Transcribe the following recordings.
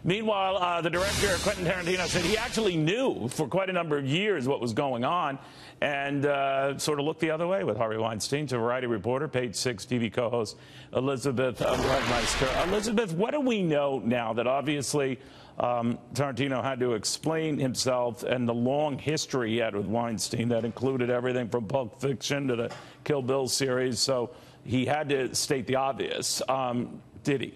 Meanwhile, the director, Quentin Tarantino, said he actually knew for quite a number of years what was going on and sort of looked the other way with Harvey Weinstein. To Variety reporter, Page 6 TV co-host Elizabeth Wagmeister. Elizabeth, what do we know now that obviously Tarantino had to explain himself and the long history he had with Weinstein that included everything from Pulp Fiction to the Kill Bill series, so he had to state the obvious. Did he?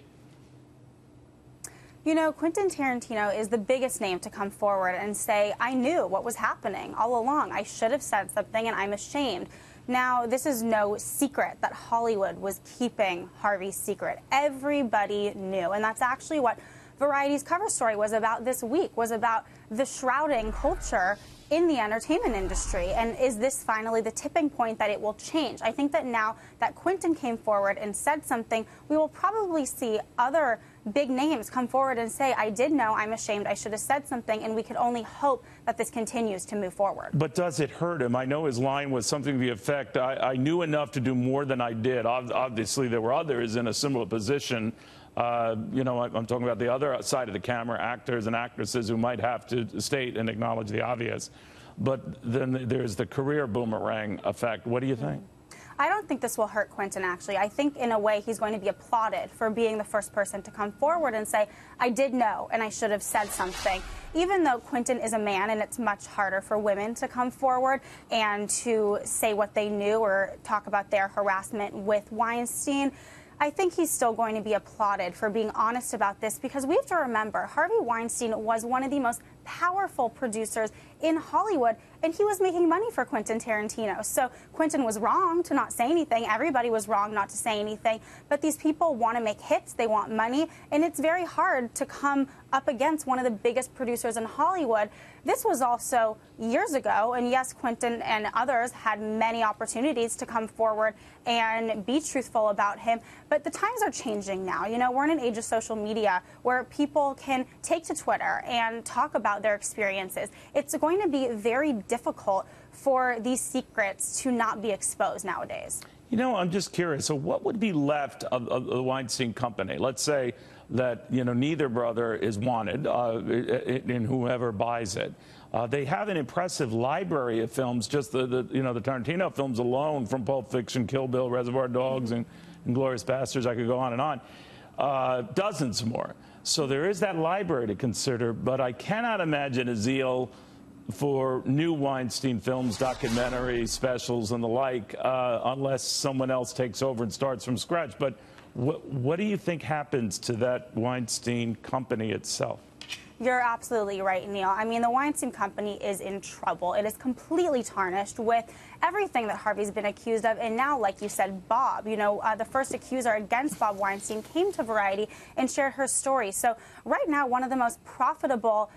You know, Quentin Tarantino is the biggest name to come forward and say, I knew what was happening all along. I should have said something, and I'm ashamed. Now, this is no secret that Hollywood was keeping Harvey's secret. Everybody knew, and that's actually what Variety's cover story was about this week, was about the shrouding culture in the entertainment industry. And is this finally the tipping point that it will change? I think that now that Quentin came forward and said something, we will probably see other big names come forward and say, I did know, I'm ashamed, I should have said something, and we can only hope that this continues to move forward. But does it hurt him? I know his line was something to the effect, I knew enough to do more than I did. Obviously, there were others in a similar position. You know, I'm talking about the other side of the camera, actors and actresses who might have to state and acknowledge the obvious. But then there's the career boomerang effect. What do you think? I don't think this will hurt Quentin, actually. I think, in a way, he's going to be applauded for being the first person to come forward and say, I did know, and I should have said something. Even though Quentin is a man, and it's much harder for women to come forward and to say what they knew or talk about their harassment with Weinstein, I think he's still going to be applauded for being honest about this, because we have to remember Harvey Weinstein was one of the most powerful producers in Hollywood, and he was making money for Quentin Tarantino. So Quentin was wrong to not say anything. Everybody was wrong not to say anything. But these people want to make hits. They want money. And it's very hard to come up against one of the biggest producers in Hollywood. This was also years ago. And yes, Quentin and others had many opportunities to come forward and be truthful about him. But the times are changing now. You know, we're in an age of social media where people can take to Twitter and talk about their experiences. It's going to be very difficult for these secrets to not be exposed nowadays. You know, I'm just curious. So what would be left of the Weinstein Company? Let's say that, you know, neither brother is wanted in whoever buys it. They have an impressive library of films, just the Tarantino films alone, from Pulp Fiction, Kill Bill, Reservoir Dogs, and Inglourious Basterds. I could go on and on. Dozens more. So there is that library to consider, but I cannot imagine a zeal for new Weinstein films, documentaries, specials, and the like, unless someone else takes over and starts from scratch. But what do you think happens to that Weinstein Company itself? You're absolutely right, Neil. I mean, the Weinstein Company is in trouble. It is completely tarnished with everything that Harvey's been accused of. And now, like you said, Bob, you know, the first accuser against Bob Weinstein came to Variety and shared her story. So right now, one of the most profitable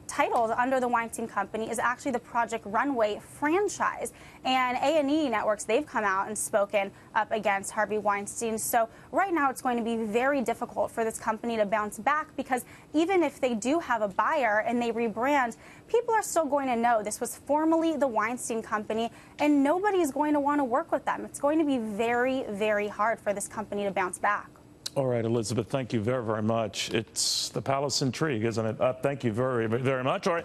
titles under the Weinstein Company is actually the Project Runway franchise. And A&E networks, they've come out and spoken up against Harvey Weinstein. So right now, it's going to be very difficult for this company to bounce back, because even if they do have a buyer and they rebrand, people are still going to know this was formerly the Weinstein Company, and nobody is going to want to work with them. It's going to be very, very hard for this company to bounce back. All right, Elizabeth, thank you very, very much. It's the palace intrigue, isn't it? Thank you very, very much. All right.